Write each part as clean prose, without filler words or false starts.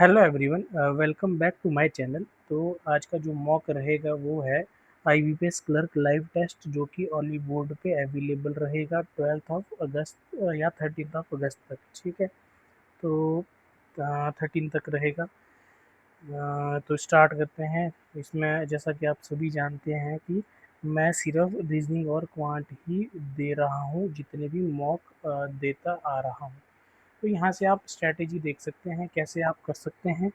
Hello everyone, welcome back to my channel. तो आज का जो मॉक रहेगा वो है आईबीपीएस क्लर्क लाइव टेस्ट, जो कि ऑली बोर्ड पे अवेलेबल रहेगा 12 ऑफ अगस्त या 13 ऑफ अगस्त तक। ठीक है, तो 13 तक रहेगा। तो स्टार्ट करते हैं। इसमें जैसा कि आप सभी जानते हैं कि मैं सिर्फ रीजनिंग और क्वांट ही दे रहा हूँ, जितने भी मॉक देता आ रहा हूँ। तो यहाँ से आप स्ट्रैटेजी देख सकते हैं कैसे आप कर सकते हैं,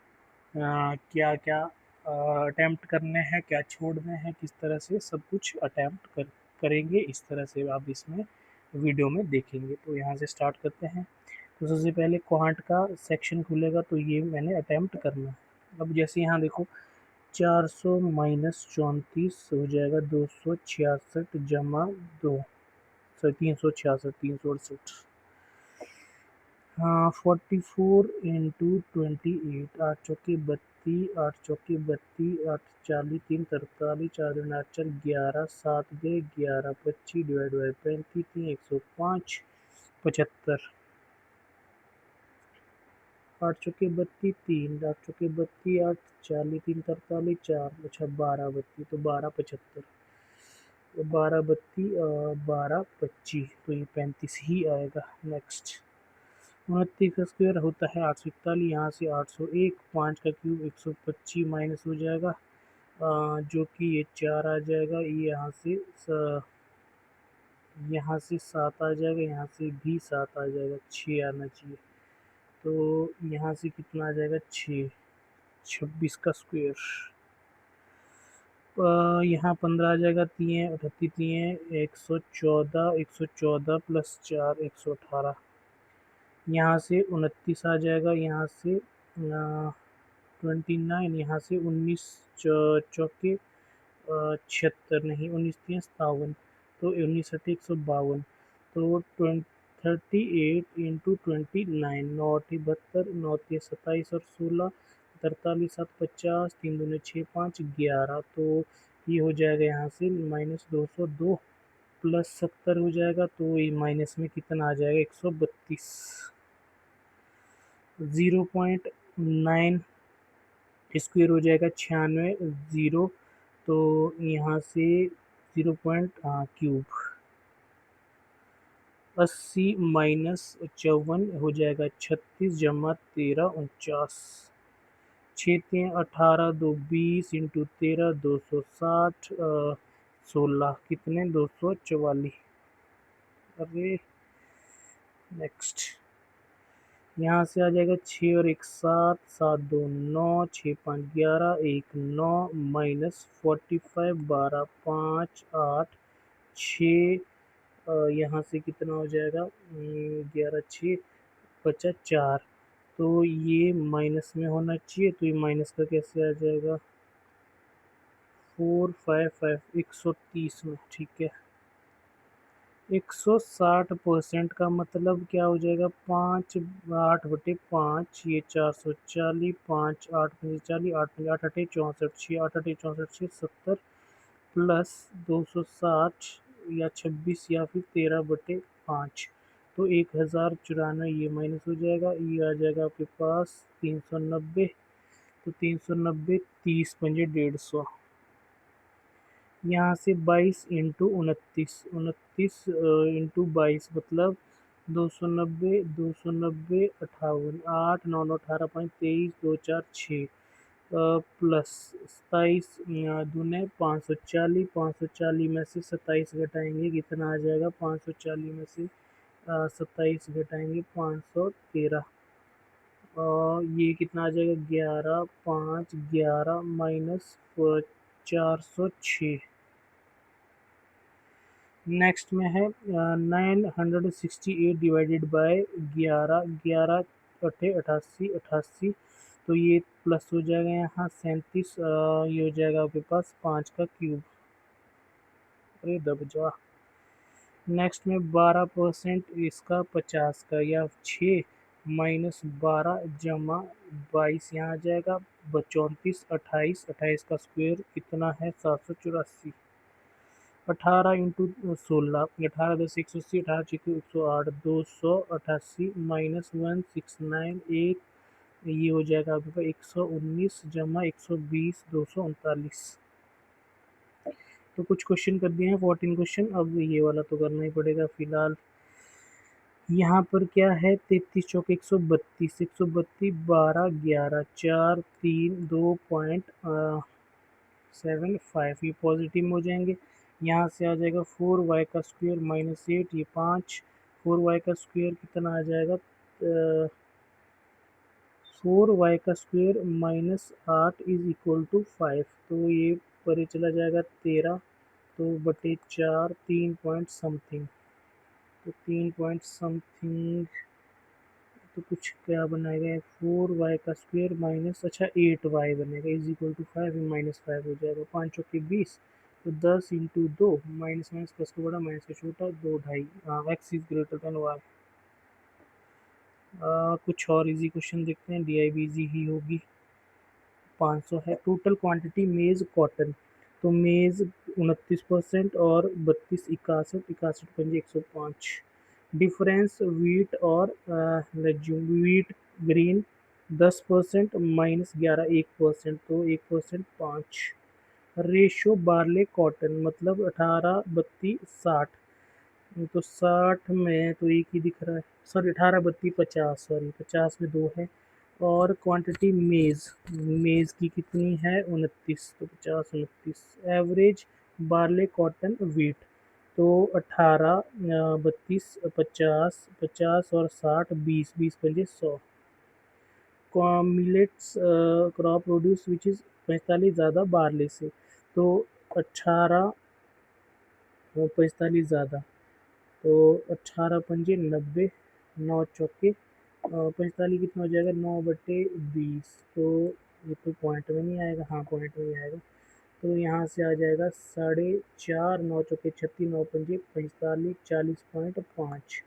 क्या क्या अटैम्प्ट करने हैं, क्या छोड़ने हैं, किस तरह से सब कुछ अटैम्प्ट करेंगे। इस तरह से आप इसमें वीडियो में देखेंगे। तो यहाँ से स्टार्ट करते हैं। तो सबसे पहले क्वांट का सेक्शन खुलेगा, तो ये मैंने अटैम्प्ट करना है। अब जैसे यहाँ देखो, 400 माइनस 34 हो जाएगा 266 जमा 2, 366, 368। हाँ, 44 इंटू 28, 8 चौके 32, 8 चौके 32, 8 40, 3 43, 4 11, 7 गए 11, 25 डिवाइड बाई 35, 105, 75। 8 चौके 32, 3, 8 चौके 32, 8 40, 3 43, 4, अच्छा 12 32, तो 12 75। तो 12 32, 12 25, तो ये 35 ही आएगा। नेक्स्ट, 29 का स्क्वायर होता है 841, यहाँ से 801, 5 का क्यूब 125 माइनस हो जाएगा, जो कि ये 4 आ जाएगा। ये यहाँ से 7 आ जाएगा, यहाँ से भी 7 आ जाएगा, 6 आना चाहिए। तो यहाँ से कितना आ जाएगा, 6, 26 का स्क्वायर। यहाँ 15 आ जाएगा, 3 38, 3 114, 114 प्लस 4 118। यहाँ से 29 आ जाएगा, यहाँ से 29, यहाँ से 19 चौके 76, नहीं 19 57, तो 19 152। तो 38 इंटू 29, 9 9 27 और 16, 43 7 50, 3 दूनी 6 5 11। तो ये हो जाएगा यहाँ से -202 प्लस 70 हो जाएगा, तो ये माइनस में कितना आ जाएगा, 132। 0.9 स्क्वेयर हो जाएगा 96, 0, तो यहाँ से 0 पॉइंट क्यूब 80 माइनस 54 हो जाएगा 36 जमा 13 49। 6 3 18, 2 20 इंटू 13 260, 16 कितने 244। अरे नेक्स्ट, यहाँ से आ जाएगा 6 और 1 7, 7 2 9, 6 5 11, 1 9 माइनस 45, 12 5 8 6, यहाँ से कितना हो जाएगा, 11 6 बचा 4। तो ये माइनस में होना चाहिए, तो ये माइनस का कैसे आ जाएगा, 4 5 5, 130 में। ठीक है, 160% का मतलब क्या हो जाएगा, 5 8/5, ये 440, 5 8 5 40, 8 5 8 64, 6 8 64 6 70 प्लस 260 या 26 या फिर 13/5, तो 1094, ये माइनस हो जाएगा, ये आ जाएगा आपके पास 390। तो 390, 30 पंजे 150। यहाँ से 22 इंटू 29, 29 इंटू 22 मतलब 290, 290 58, 8 9 9 18 5 23 2 4 6, प्लस 27 दूने 540, 540 में से 27 घटाएंगे कितना आ जाएगा, 540 में से 27 घटाएंगे 513, ये कितना आ जाएगा, 11 5 11 माइनस 406। नेक्स्ट में है 968 डिवाइडेड बाय 11, 11 अठे 88, 88, तो ये प्लस हो जाएगा यहाँ 37, ये हो जाएगा आपके पास 5 का क्यूब। अरे दब जा। नेक्स्ट में 12% इसका 50 का, या 6 माइनस 12 जमा 22, यहाँ आ जाएगा 34, 28, 28 का स्क्वायर कितना है, 784। 18 इंटू 16, 18 10 180, 18 6 108, 288 माइनस 169, 1 ये हो जाएगा आपके पास 119 जमा 120 239। तो कुछ क्वेश्चन कर दिए हैं 14 क्वेश्चन। अब ये वाला तो करना ही पड़ेगा फिलहाल। यहाँ पर क्या है 33 चौक 132, 132 12 11 4 3 2.75, ये पॉजिटिव में हो जाएंगे। यहाँ से आ जाएगा 4y का स्क्वायर -8, ये 5। 4y का स्क्वायर कितना आ जाएगा 4y का स्क्वायर -8 इज इक्वल टू 5। तो ये परे चला जाएगा 13, तो बटे 4 3 पॉइंट समथिंग। तो 3 पॉइंट समथिंग तो कुछ क्या बनाएगा 4y का स्क्वायर माइनस अच्छा 8y बनेगा इज इक्वल टू 5, -5 हो जाएगा। 5 चौके 20, तो 10 इंटू 2, माइनस माइनस प्लस को बड़ा माइनस का छोटा, 2 ढाई। हाँ, X is greater than Y. कुछ और इजी क्वेश्चन देखते हैं, डी आई बी इजी ही होगी। 500 है टोटल क्वांटिटी मेज कॉटन। तो मेज 29% और 32 61, 61 पंजे 105। डिफरेंस वीट और लेज्यूम, वीट ग्रीन 10% -11 1%, तो 1% 5। रेशो बार्ले कॉटन मतलब 18 32 60। तो 60 में तो एक ही दिख रहा है, सॉरी 18 32 50, सॉरी 50 में 2 है। और क्वांटिटी मेज़, मेज़ की कितनी है 29, तो 50 29। एवरेज बार्ले कॉटन वीट, तो 18 32 50 50 और 60 20, 20 पंजे 100। Millets crop produce which is 45 ज़्यादा बार्ले से, तो 18 45 ज़्यादा, तो 18 पंजे 90, 9 चौके 45 कितना हो जाएगा 9/20। तो ये तो पॉइंट में नहीं आएगा, हाँ पॉइंट में नहीं आएगा। तो यहाँ से आ जाएगा 4.5, 9 चौके 36, 9 पंजे 45, 40.5।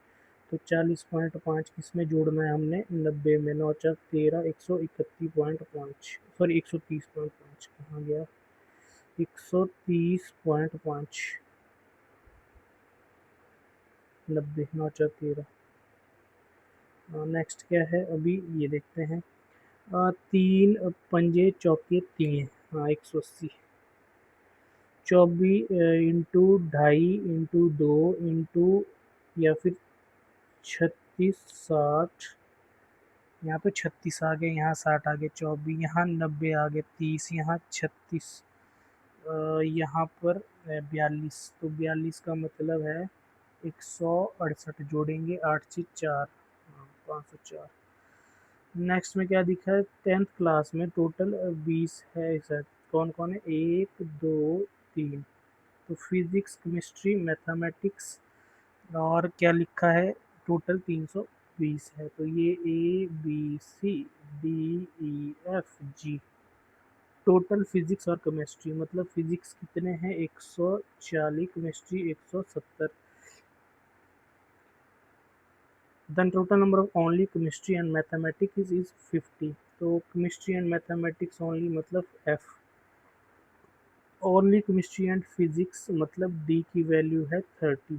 तो 40.5 किस में जोड़ना है हमने 90 में, 9 4 13, 131.5, सॉरी 130.5 कहाँ गया 130.5, 90 9 4 13। नेक्स्ट क्या है अभी ये देखते हैं। 3 पंजे चौके 3, हाँ 180। 24 इंटू 2.5 इंटू 2 इंटू या फिर 36 60, यहाँ पे 36 आ गए, यहाँ 60 आ गए, 24 यहाँ 90 आ गए, 30 यहाँ 36, यहाँ पर 42। तो 42 का मतलब है 168 जोड़ेंगे 8 से 4, 504। नेक्स्ट में क्या दिखा है 10th क्लास में टोटल 20 है सर, कौन कौन है 1 2 3। तो फिजिक्स केमिस्ट्री मैथमेटिक्स और क्या लिखा है टोटल 320 है। तो ये A B C D E F G total physics और केमिस्ट्री, मतलब फिजिक्स कितने हैं 140, chemistry 170। Then total number of only chemistry and mathematics is 50। तो केमिस्ट्री एंड मैथमेटिक्स ओनली मतलब F, only chemistry and physics मतलब डी की value है 30।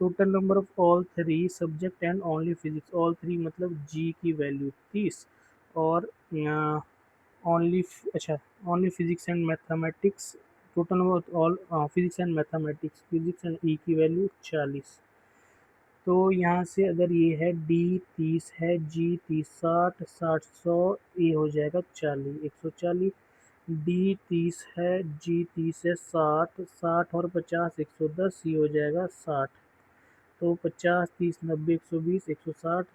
Total number of all three subject and only physics, all three मतलब G की value 30। और only अच्छा only physics and mathematics, total number all physics and mathematics physics and E की value 40। तो यहाँ से अगर ये है डी 30 है, जी 30 60 60 100, ए हो जाएगा 40 140। डी 30 है, जी 30 है 60 60 और 50 110, ये हो जाएगा 60। तो 50 30 90 120 160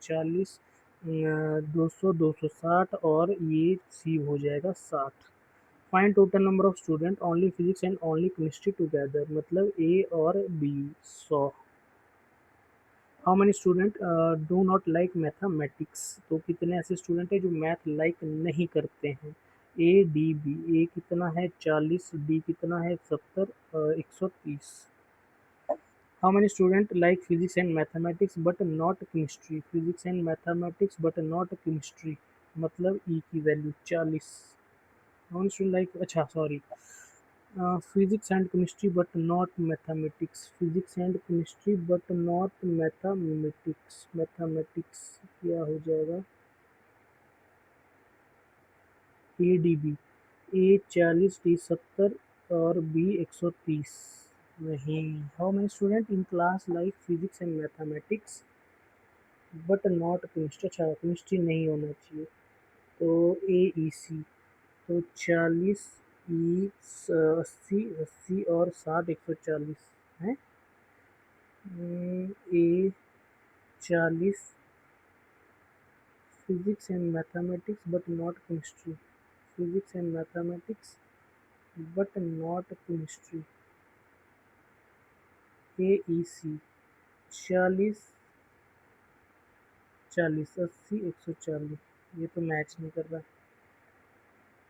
40 200 260 और ये सी हो जाएगा 60। Find total number of student only physics and only chemistry together, मतलब ए और B 100। How many student do not like mathematics, तो कितने ऐसे स्टूडेंट हैं जो मैथ लाइक नहीं करते हैं। ए डी बी, ए कितना है 40, डी कितना है 70, 130। How many student like physics and mathematics but not chemistry, physics and mathematics but not chemistry, मतलब ई की value 40। How many student like, अच्छा sorry, physics and chemistry but not mathematics, physics and chemistry but not mathematics, mathematics क्या हो जाएगा A D B, A 40, D 70 और B 130। नहीं। How many student in class like physics and mathematics but not chemistry. अच्छा, chemistry नहीं होना चाहिए, तो ए ई सी। तो 40, ई 80, 80 और 60 140 है। A 40 physics and mathematics but not chemistry, physics and mathematics but not chemistry, A E C. 40, 40, 80, 140, ये तो मैच नहीं कर रहा।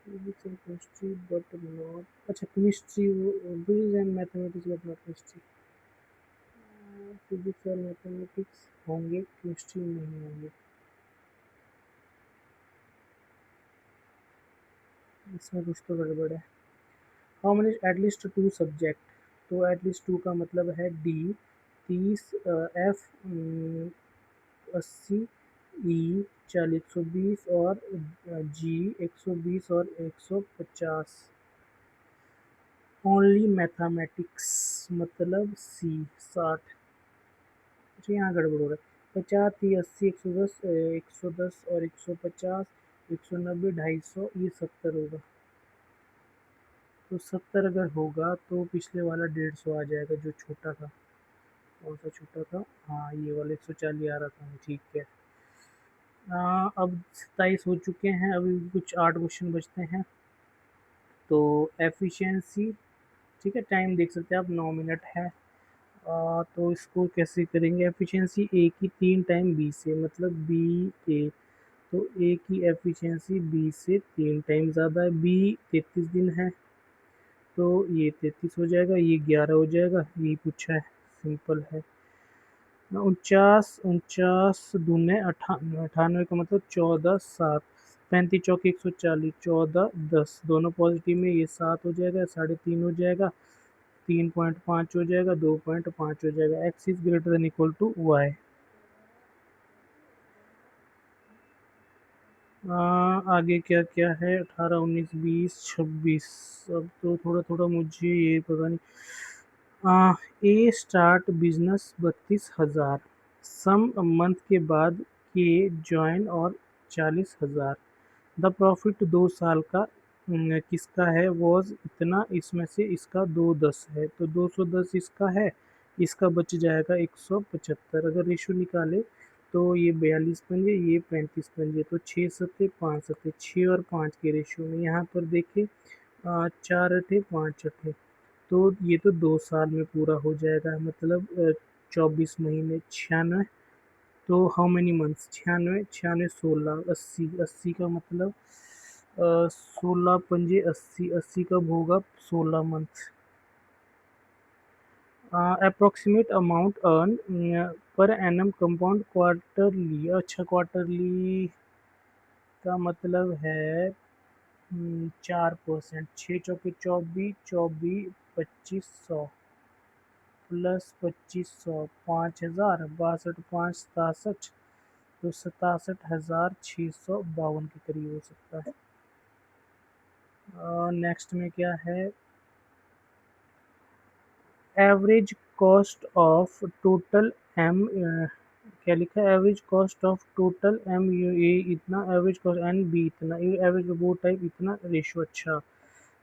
Physics and chemistry but not, अच्छा chemistry, physics and mathematics but not chemistry. Physics और मैथमेटिक्स होंगे, chemistry नहीं होंगे। इसमें कुछ तो गड़बड़ है। हाउ मेनी एटलीस्ट 2 सब्जेक्ट, तो एटलीस्ट 2 का मतलब है डी 30, एफ 80, ई 40 120 और जी 120 और 150। ओनली मैथमेटिक्स मतलब सी 60। अच्छा यहाँ गड़बड़ हो रहा है। 50, 30, 80, 110, 110 और 150, 190, 250, ये 70 होगा। तो 70 अगर होगा तो पिछले वाला 150 आ जाएगा जो छोटा था। कौन सा छोटा था? हाँ ये वाला 140 आ रहा था, ठीक है। अब 27 हो चुके हैं, अभी कुछ 8 क्वेश्चन बचते हैं। तो एफिशिएंसी, ठीक है, टाइम देख सकते हैं आप 9 मिनट है। तो इसको कैसे करेंगे? एफिशिएंसी ए की 3 टाइम बी से, मतलब बी ए, तो ए की एफिशिएंसी बी से 3 टाइम ज़्यादा है। बी 33 दिन है, तो ये 33 हो जाएगा, ये 11 हो जाएगा, यही पूछा है, सिंपल है। 49 दूने 98, 98 का मतलब 14 7, 35 चौके 140, 14 10, दोनों पॉजिटिव में, ये 7 हो जाएगा, 3.5 हो जाएगा, 3.5 हो जाएगा, 2.5 हो जाएगा। X is greater than equal to Y. आगे क्या क्या है? 18 19 20 26। अब तो थोड़ा थोड़ा मुझे ये पता नहीं। ए स्टार्ट बिजनेस 32,000, सम मंथ के बाद के जॉइन और 40,000। द प्रॉफिट 2 साल का किसका है? वॉज इतना, इसमें से इसका 210 है, तो 210 इसका है, इसका बच जाएगा 175। अगर रेशो निकाले तो ये 42 पंजे, ये 35 पंजे, तो 6 सत्ते 5 सत्ते, 6 और 5 के रेशो में यहाँ पर देखें 4 अठे 5 अठे, तो ये तो 2 साल में पूरा हो जाएगा, मतलब 24 महीने 96। तो हाउ मेनी मंथ्स? 96 96 16 80, 80 का मतलब 16 पंजे 80, 80 कब होगा? 16 month. Approximate amount earn per annum compound quarterly. अच्छा क्वार्टरली का मतलब है 4%। 6 चौके 24, 24 2500 प्लस 2500, 5000, 62 5 67, तो 67,652 के करीब हो सकता है। नेक्स्ट में क्या है? Average cost of total M, क्या लिखा है? Average cost of total M A इतना, एवरेज कॉस्ट एन बी इतना, एवरेज वो टाइप इतना, रेशो। अच्छा,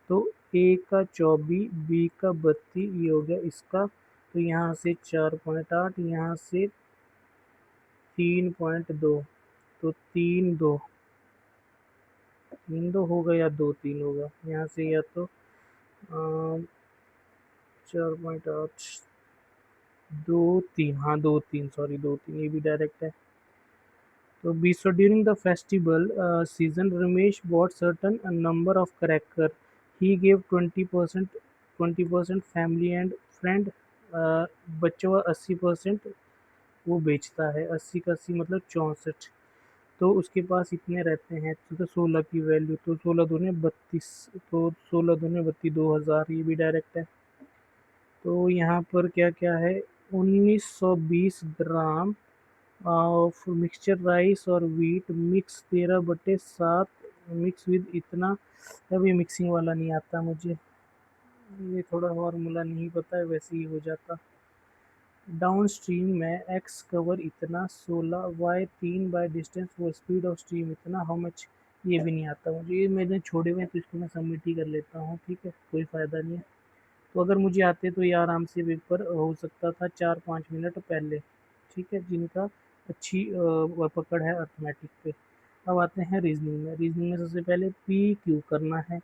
तो ए का 24, बी का 32, ये हो गया इसका, तो यहाँ से 4.8, यहाँ से 3.2, तो 3 2 होगा या 2 3 होगा, यहाँ से या तो 4.8 2 3, हाँ 2 3, सॉरी 2 3, ये भी डायरेक्ट है। तो B, so during the festival season Ramesh bought certain number of cracker, he gave 20%, 20% family and friend, बच्चों 80% वो बेचता है। 80 का 80 मतलब 64, तो उसके पास इतने रहते हैं, तो 16 की वैल्यू, तो 16 दूने 32, तो 16 दूने 32, 2000, ये भी डायरेक्ट है। तो यहाँ पर क्या क्या है? 1920 ग्राम ऑफ मिक्सचर राइस और वीट मिक्स 13/7 मिक्स विद इतना, अब ये मिक्सिंग वाला नहीं आता मुझे, ये थोड़ा फार्मूला नहीं पता है, वैसे ही हो जाता। डाउन स्ट्रीम में एक्स कवर इतना, 16 Y 3 by distance for speed of stream इतना, हाउ मच, ये भी नहीं आता मुझे, ये मैंने छोड़े हुए हैं तो इसको मैं सबमिट ही कर लेता हूँ, ठीक है, कोई फ़ायदा नहीं है। तो अगर मुझे आते तो ये आराम से पेपर हो सकता था 4-5 मिनट पहले, ठीक है, जिनका अच्छी पकड़ है अर्थमेटिक पे। अब आते हैं रीजनिंग में। रीजनिंग में सबसे पहले पी क्यू करना है।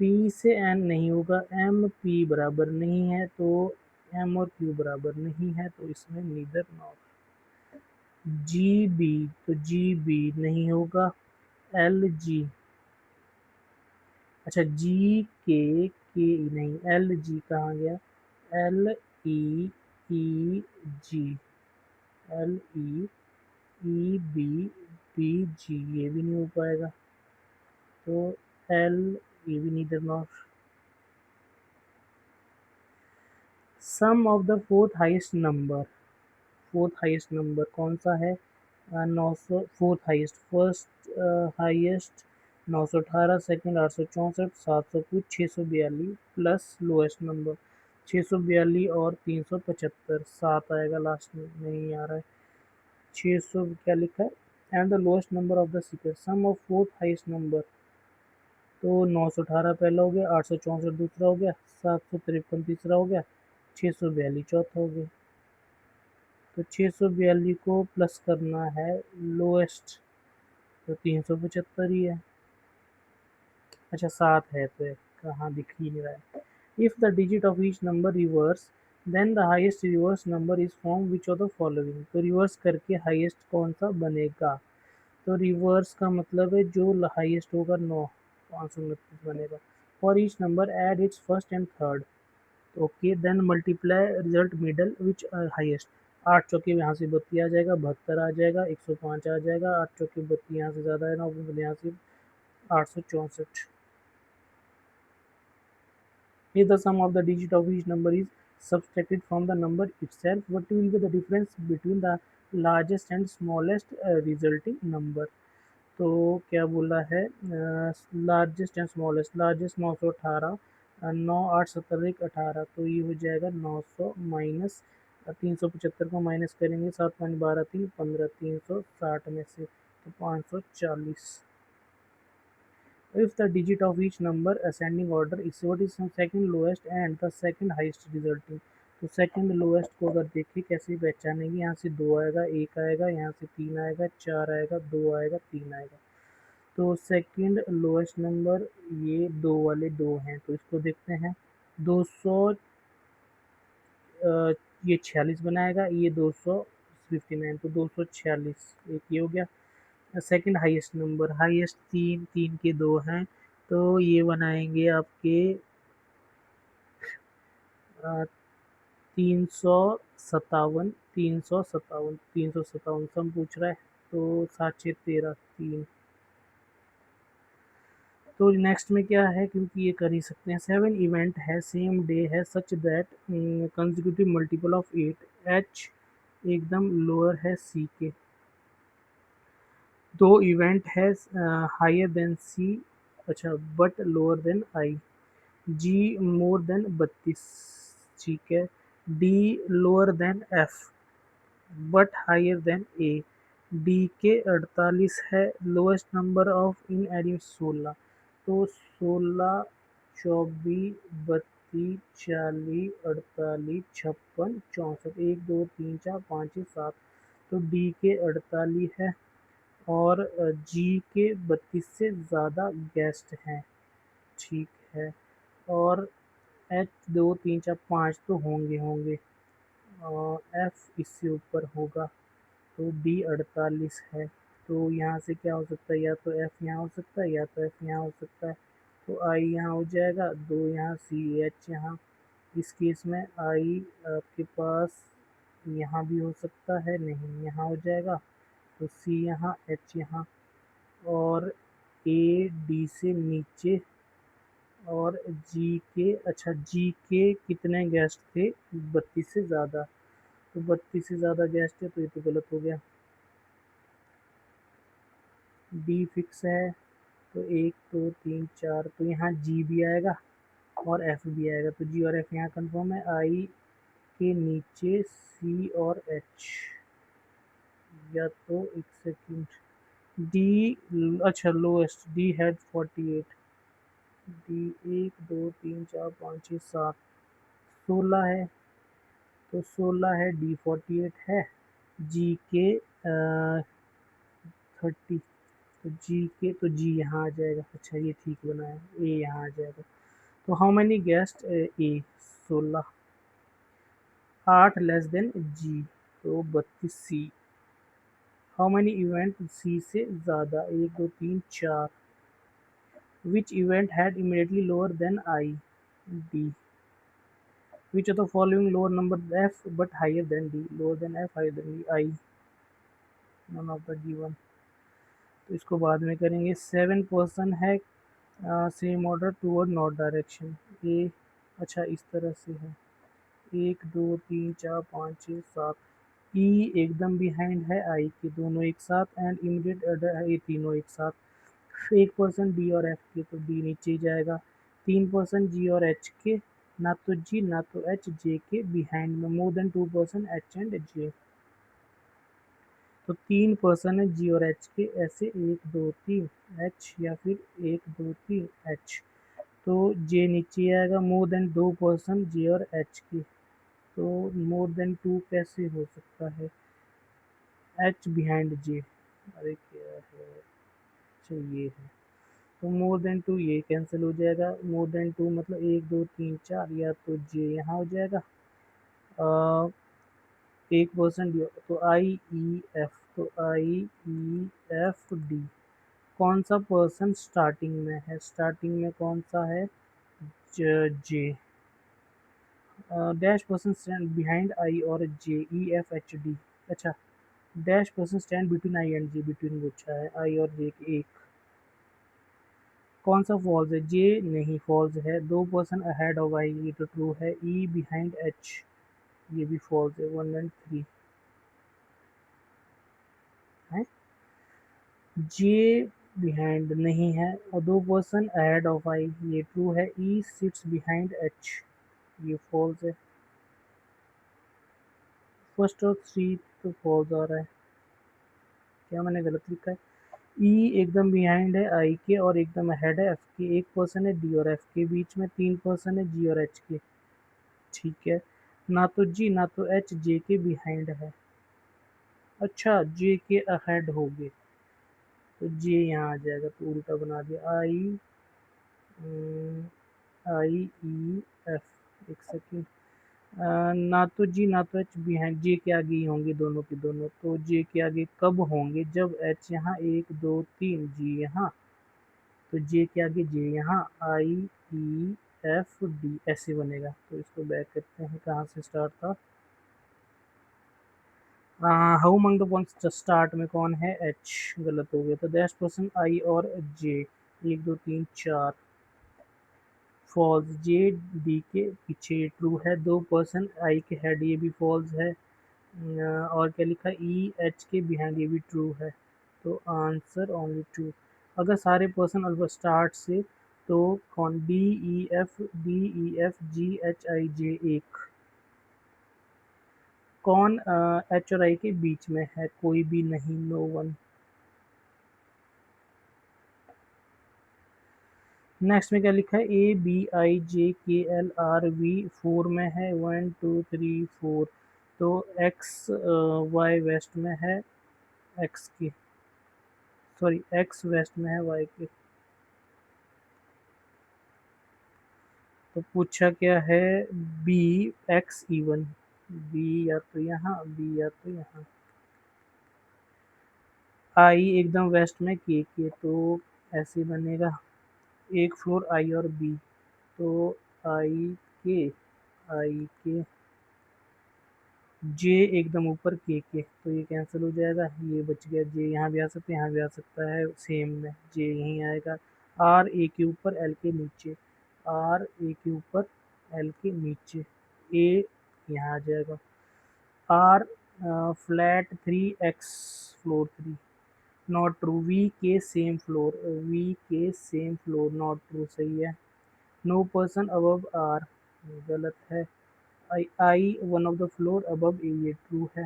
पी से एन नहीं होगा, एम पी बराबर नहीं है, तो एम और क्यू बराबर नहीं है, तो इसमें नीदर नॉर। जी बी, तो जी बी नहीं होगा। एल जी, अच्छा जी के नहीं, एल जी कहाँ गया, L E E G, L E B B G, ये भी नहीं हो पाएगा, तो एल, ये भी neither nor. Sum of the fourth highest number, fourth highest number कौन सा है, 900, fourth highest, first highest 918, second 864, 700 कुछ 642 प्लस लोएस्ट नंबर 642 और 375, 7 आएगा लास्ट में, नहीं आ रहा है, 600 क्या लिखा है, and the lowest number of the sequence, sum of fourth highest number, तो 918 पहला हो गया, 864 दूसरा हो गया, 753 तीसरा हो गया, 642 चौथा हो गया। तो 642 को प्लस करना है लोएस्ट, तो 375 ही है। अच्छा 7 है, तो कहाँ दिख ही नहीं रहा है। If the digit of each number reverse, then the highest reverse number is from which of the following, तो रिवर्स करके हाईएस्ट कौन सा बनेगा, तो रिवर्स का मतलब है जो हाईएस्ट होगा 9, 529 बनेगा। For each number add its first and third, okay, then multiply result middle which highest, 8 चौके यहाँ से 32 आ जाएगा, 72 आ जाएगा, 105 आ जाएगा, 8 चौके 32 यहाँ से ज़्यादा है ना, यहाँ से 864। If the sum of the digit of each number is subtracted from the number itself, what will be the difference between the largest and smallest resulting number? तो क्या बोला है, लार्जेस्ट एंड स्मॉलेस्ट, लार्जेस्ट 918, 9 8 17 1 18, तो ये हो जाएगा 900 minus 375 को minus करेंगे, 7 5 12 3 15, 360 में से, तो 540। If the digit of each number ascending order is what is the second lowest and the second highest resulting, तो सेकंड लोएस्ट को अगर देखें कैसे पहचानेंगे, यहाँ से 2 आएगा, 1 आएगा, यहाँ से 3 आएगा, 4 आएगा, 2 आएगा, 3 आएगा, तो सेकंड लोएस्ट नंबर ये 2 वाले 2 हैं, तो इसको देखते हैं। 200, ये 46 बनाएगा, ये 259, तो 246 एक ये हो गया। सेकंड हाईएस्ट नंबर, हाईएस्ट 3, 3 के 2 हैं, तो ये बनाएंगे आपके 357, 357, 357 सम पूछ रहा है, तो 7 6 13 3। तो नेक्स्ट में क्या है, क्योंकि ये कर ही सकते हैं, 7 इवेंट है सेम डे है such that consecutive multiple of 8, H एकदम लोअर है सी के, 2 इवेंट है हायर देन सी, अच्छा but lower than I, G more than 32, ठीक है, D lower than F but higher than A, D के 48 है, lowest number of in adding 16, तो 16 24 32 40 48 56 64, 1 2 3 4 5 6 7, तो डी के 48 है, और जी के 32 से ज़्यादा गेस्ट हैं, ठीक है, और एच 2 3 4 5 तो होंगे होंगे, और एफ इससे ऊपर होगा, तो डी 48 है, तो यहाँ से क्या हो सकता है, या तो एफ यहाँ हो सकता है, या तो एफ यहाँ हो सकता है, तो आई यहाँ हो जाएगा, 2 यहाँ, सी एच यहाँ, इस केस में आई आपके पास यहाँ भी हो सकता है, नहीं यहाँ हो जाएगा, तो सी यहाँ, एच यहाँ, और ए डी से नीचे, और जी के, अच्छा जी के कितने गेस्ट थे, 32 से ज़्यादा, तो 32 से ज़्यादा गेस्ट है, तो ये तो गलत हो गया, डी फिक्स है, तो 1 2 3 4, तो यहाँ जी भी आएगा और एफ भी आएगा, तो जी और एफ यहाँ कंफर्म है। आई के नीचे सी और एच, या तो एक सेकेंड, डी, अच्छा लोएस्ट डी हैड 48, डी 1 2 3 4 5 6 7 16 है, तो 16 है, डी 48 है, जी के 30, तो जी के, तो जी यहाँ आ जाएगा। अच्छा ये ठीक बना है, ए यहाँ आ जाएगा। तो how many guest A, 16, 8 less than G, तो 32 C. How many event C से ज़्यादा, 1 2 3 4, which event had immediately lower than I, D, which of the following lower number F but higher than D, lower than F higher than D, I, none of the given. तो इसको बाद में करेंगे। 7 person है same order toward north direction, ए, अच्छा इस तरह से है, 1 2 3 4 5 6 7, ई एकदम बिहाइंड है आई के, दोनों एक साथ, एंड इमीडिएट अदर है, ये तीनों एक साथ। 1% डी और एफ के, तो डी नीचे ही जाएगा। 3% जी और एच के, ना तो जी ना तो एच, जे के बिहाइंड में, मोर देन 2% एच एंड जे, तो 3% है जी और एच के, ऐसे 1 2 3 एच, या फिर 1 2 3 एच, तो जे नीचे आएगा। मोर देन 2% जे और एच के, तो मोर देन 2 कैसे हो सकता है, एच बिहाइंड जे, अरे क्या है, अच्छा ये है, तो मोर देन 2 ये कैंसिल हो जाएगा। मोर देन 2 मतलब 1 2 3 4, या तो जे यहाँ हो जाएगा, 1% तो आई ई एफ, तो आई ई एफ डी। कौन सा पर्सन स्टार्टिंग में है, स्टार्टिंग में कौन सा है, J, dash person stand behind I और J, E F H D, अच्छा dash person stand between I and J, between वो अच्छा है, आई और जे के एक। कौन सा फॉल्स है, जे नहीं फॉल्स है। 2% अहेड ऑफ आई, ये तो ट्रू है। ई बिहाइंड एच, ये भी फॉल्स है, 1 एंड 3 है। जे बिहाइंड नहीं है, और 2% अहेड ऑफ आई, ये ट्रू है। ई सिट्स बिहाइंड एच, ये फॉल्स है। फर्स्ट और 3 तो फॉल्स आ रहा है, क्या मैंने गलत लिखा है। ई एकदम बिहाइंड है आई के और एकदम अहेड है एफ के, 1% है डी और एफ के बीच में, 3% है जी और एच के, ठीक है। ना तो जी ना तो एच, जे के बिहाइंड है, अच्छा जे के अहेड हो गए, तो जे यहाँ आ जाएगा, तो उल्टा बना दिया। आई आई ई एफ, एक सेकेंड, ना तो जी ना तो एच बिहाइंड, जे के आगे ही होंगे दोनों के दोनों, तो जे के आगे कब होंगे, जब एच यहाँ 1 2 3, जी यहाँ, तो जे के आगे जे यहाँ, आई ई एफ डी ऐसे बनेगा। तो इसको बैक करते हैं, कहाँ से स्टार्ट था, हाउ मंग द पॉइंट्स, स्टार्ट में कौन है, एच, गलत हो गया, तो डैश पर्सन आई और जे, 1 2 3 4 फॉल्स, जे डी के पीछे ट्रू है। 2% आई के हेड, ये भी फॉल्स है। और क्या लिखा, ई एच के बिहाइंड, ये भी ट्रू है, तो आंसर ओनली ट्रू। अगर सारे पर्सन अल्फा स्टार्ट से, तो कौन, D E F G H I J, एक, कौन एच और आई के बीच में है, कोई भी नहीं, नो वन। नेक्स्ट में क्या लिखा है, ए बी आई जे के एल आर वी 4 में है, 1 2 3 4, तो एक्स वाई वेस्ट में है, एक्स के, सॉरी एक्स वेस्ट में है वाई के। तो पूछा क्या है, बी एक्स इवन, बी या तो यहाँ, बी या तो यहाँ। आई एकदम वेस्ट में के, तो ऐसे बनेगा, एक फ्लोर आई और बी, तो आई के, आई के, जे एकदम ऊपर के, तो ये कैंसिल हो जाएगा, ये बच गया। जे यहाँ भी आ सकता है, यहाँ भी आ सकता है, सेम में जे यहीं आएगा। आर ए के ऊपर एल के नीचे, आर ए के ऊपर एल के नीचे, ए यहाँ आ जाएगा। R flat 3 x floor 3, not true, V K same floor, V K same floor not true, सही है। नो पर्सन अबव आर, गलत है। I one of the floor above A, ये ट्रू है,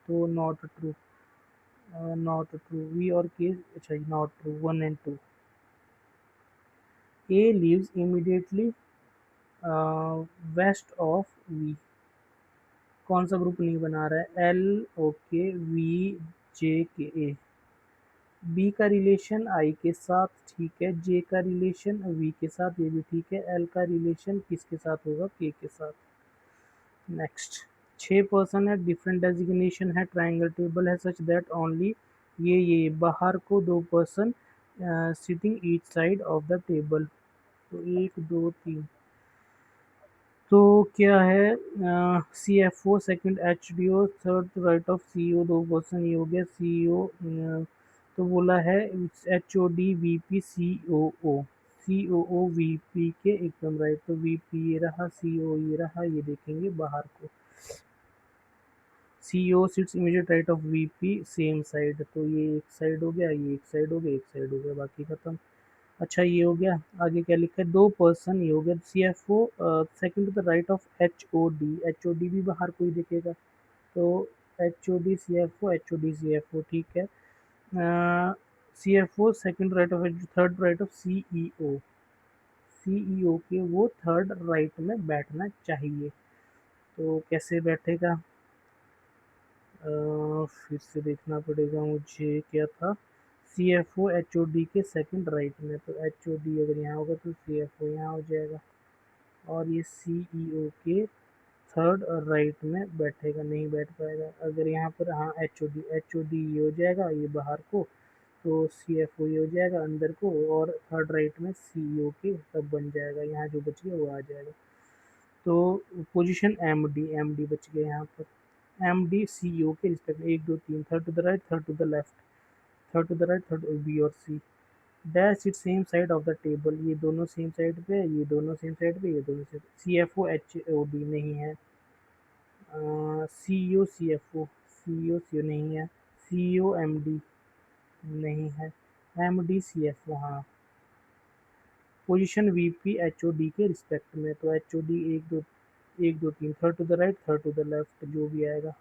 तो not true, not true. V और K, अच्छा not true, 1 and 2। A lives immediately west of V, कौन सा ग्रुप नहीं बना रहा है? एल, ओके, वी, जे के, ए। बी का रिलेशन आई के साथ ठीक है, जे का रिलेशन वी के साथ, ये भी ठीक है। एल का रिलेशन किसके साथ होगा? के के साथ। नेक्स्ट, 6 पर्सन है, डिफरेंट डेजिग्नेशन है, ट्राइंगल टेबल है सच दैट ओनली, ये बाहर को 2 person sitting each side of the table, तो 1 2 3। तो क्या है? C F O, second H D O, third right of C O, 2 person, ये हो गया सी ओ। तो बोला है H O D V P C O O, C O O V P के एकदम राइट, तो वी पी ये रहा, सी ओ ये रहा, ये देखेंगे बाहर को। C O sits immediate right of V P same side, तो ये एक साइड हो गया, ये एक साइड हो गया, एक साइड हो गया, बाकी खत्म। अच्छा ये हो गया। आगे क्या लिखा है? 2 पर्सन, ये हो गया। C F O second to the right of H O D, H O D भी बाहर कोई दिखेगा, तो H O D C F O, H O D C F O, ठीक है। C F O second right of H, third right of C E O, C E O के वो third right में बैठना चाहिए, तो कैसे बैठेगा? फिर से देखना पड़ेगा मुझे, क्या था? C F O H O D के सेकंड राइट में, तो एच ओ डी अगर यहाँ होगा तो सी एफ ओ यहाँ हो जाएगा, और ये सी ई ओ के थर्ड राइट में बैठेगा, नहीं बैठ पाएगा। अगर यहाँ पर हाँ एच ओ डी ये हो जाएगा, ये बाहर को, तो सी एफ ओ ये हो जाएगा अंदर को, और थर्ड राइट में सी ई ओ के तब बन जाएगा, यहाँ जो बच गया वो आ जाएगा। तो पोजीशन एम डी बच गया यहाँ पर। एम डी सी ई ओ के रिस्पेक्ट में 1 2 3, third to the right, third to the left, third to the right, third B और C. Dash it same side of the table, ये दोनों सेम साइड पे, ये दोनों सेम साइड पे, ये दोनों same. C F O H O D नहीं है। सी ओ सी एफ ओ, सी ओ सी ओ नहीं है। सी ओ एम डी नहीं है। M D C F O, हाँ। Position V P H O D के रिस्पेक्ट में, तो H O D 1 2 1 2 3, third to the right, third to the left, जो भी आएगा।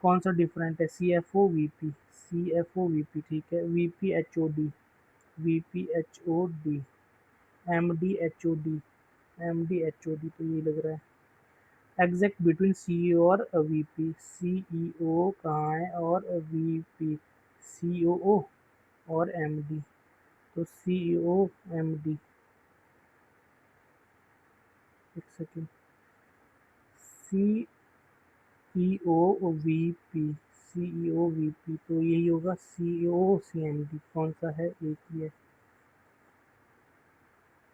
कौन सा डिफरेंट है? C F O V P, C F O V P, ठीक है। V P H O D, V P H O D, M D H O D, M D H O D, तो ये लग रहा है। Exact between C E ओ और we P, C E ओ कहाँ है और वी पी, सी ओ ओ और एम डी, तो सी ई ओ एम डी, एक सेकेंड, सी ई ओ वी पी, सी ई ओ वी पी, तो यही होगा सी ओ सी एम डी, कौन सा है? एक ही है,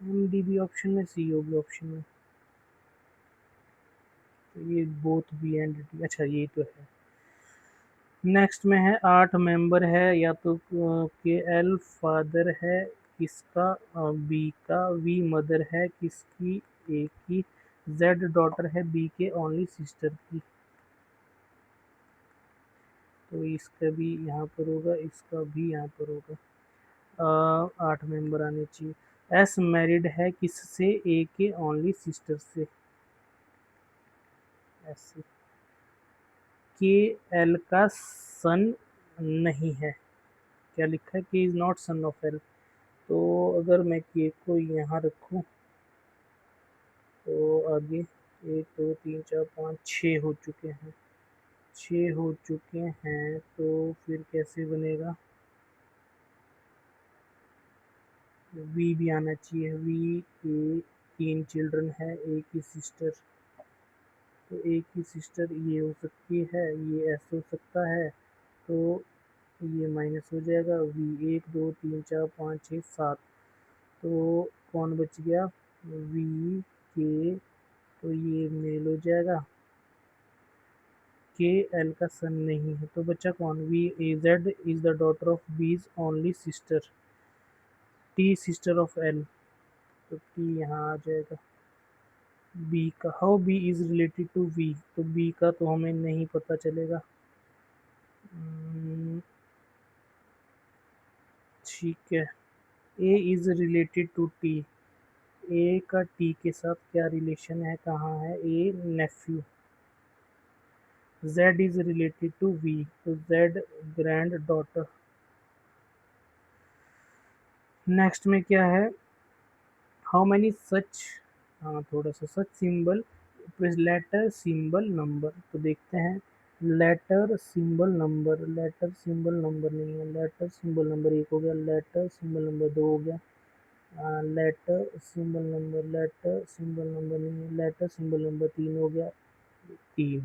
एम डी भी ऑप्शन में, सी ओ भी ऑप्शन में, तो ये बोथ बी एंड डी, अच्छा ये तो है। नेक्स्ट में है 8 मेंबर है, या तो के एल फादर है किसका? बी का। वी मदर है किसकी? ए की। जेड डॉटर है बी के ओनली सिस्टर की, तो इसका भी यहाँ पर होगा, इसका भी यहाँ पर होगा। 8 मेंबर आने चाहिए। एस मैरिड है किससे? ए के ओनली सिस्टर से, ऐसे। के एल का सन नहीं है, क्या लिखा है? के is not son of L, तो अगर मैं के को यहाँ रखूँ तो आगे 1 2 3 4 5 6 हो चुके हैं, 6 हो चुके हैं, तो फिर कैसे बनेगा? वी भी आना चाहिए। वी के 3 चिल्ड्रन है, एक ही सिस्टर, तो एक ही सिस्टर ये हो सकती है, ये ऐसे हो सकता है, तो ये माइनस हो जाएगा। वी 1 2 3 4 5 6 7, तो कौन बच गया? वी के, तो ये मेल हो जाएगा। के एल का सन नहीं है, तो बच्चा कौन? V A Z is the daughter of B's only sister, T sister of L, तो टी यहाँ आ जाएगा। बी का, how B is related to V, तो बी का तो हमें नहीं पता चलेगा। ठीक है। A is related to T. A का टी के साथ क्या रिलेशन है, कहाँ है? A nephew. Z is related to V, तो जेड ग्रैंड डॉटर। नेक्स्ट में क्या है? हाउ मैनी सच, हाँ थोड़ा सा such symbol letter symbol number, तो देखते हैं। Letter symbol number, letter symbol number नहीं है, लेटर सिंबल नंबर एक हो गया, लेटर सिंबल नंबर दो हो गया, letter symbol number, letter symbol number नहीं है, लेटर सिंबल नंबर तीन हो गया, तीन।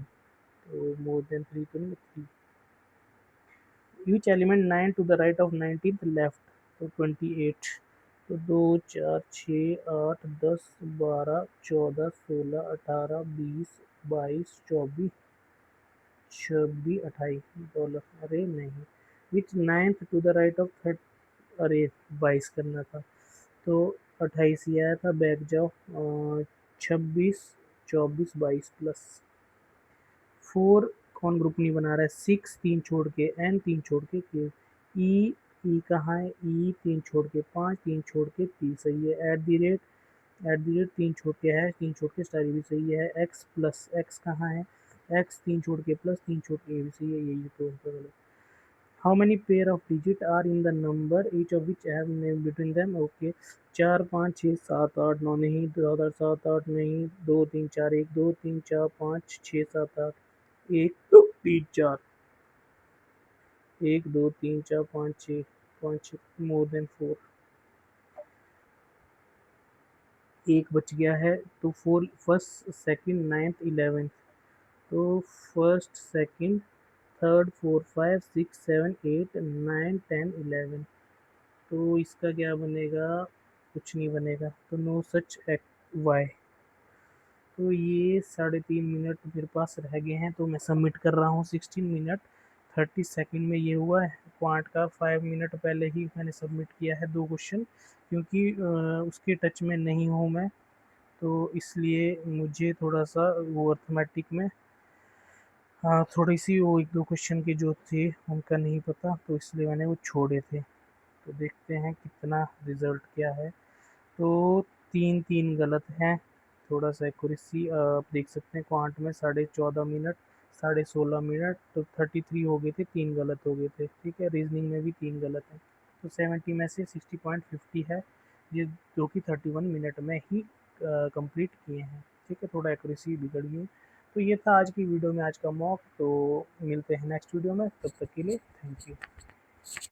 तो मोर देन थ्री तो नहीं, three. Which element nine to the right of 19th left, तो 28। तो दो चार छः आठ 10 12 14 16 18 20 22 24 26 28 डॉलर, अरे नहीं। Which ninth to the right of third, अरे 22 करना था, तो 28 ही आया था, बैक जाओ। 26 24 22 प्लस फोर, कौन ग्रुप नहीं बना रहा है? सिक्स तीन छोड़ के, एन तीन छोड़ के, के ई, ई कहाँ है? ई तीन छोड़ के, पाँच तीन छोड़ के, पी सही है। एट दी रेट तीन छोड़ के है, तीन छोड़ के स्टार भी सही है। एक्स प्लस, एक्स कहाँ है? एक्स तीन छोड़ के प्लस तीन छोड़ के, ये भी सही है, यही तो गलत। How many pair of digit are in the number each of which have name between them, okay. चार पाँच छः सात आठ नौ नहीं, दो सात आठ नहीं, दो तीन चार एक, दो तीन चार पाँच छः सात आठ, एक दो तीन चार, एक दो तीन चार पाँच छः, मोर देन फोर। एक बच गया है, तो four, first second ninth eleventh, तो first second third four five six seven eight nine ten eleven, तो इसका क्या बनेगा? कुछ नहीं बनेगा, तो नो सच वाई। तो ये 3.5 मिनट मेरे पास रह गए हैं, तो मैं सबमिट कर रहा हूँ। 16 मिनट 30 सेकंड में ये हुआ है। क्वांट का 5 मिनट पहले ही मैंने सबमिट किया है दो क्वेश्चन, क्योंकि उसके टच में नहीं हूँ मैं, तो इसलिए मुझे थोड़ा सा वो अर्थमेटिक में, हाँ थोड़ी सी वो एक दो क्वेश्चन के जो थे उनका नहीं पता, तो इसलिए मैंने वो छोड़े थे। तो देखते हैं कितना रिजल्ट क्या है। तो तीन तीन गलत हैं। थोड़ा सा एक्यूरेसी आप देख सकते हैं, क्वांट में 14.5 मिनट, 16.5 मिनट, तो 33 हो गए थे, तीन गलत हो गए थे। ठीक है, रीजनिंग में भी तीन गलत हैं, तो 70 में से 60.50 है, ये जो कि 31 मिनट में ही कंप्लीट किए हैं। ठीक है, थोड़ा एक्यूरेसी बिगड़ गई। तो ये था आज की वीडियो में आज का मॉक, तो मिलते हैं नेक्स्ट वीडियो में, तब तक के लिए थैंक यू।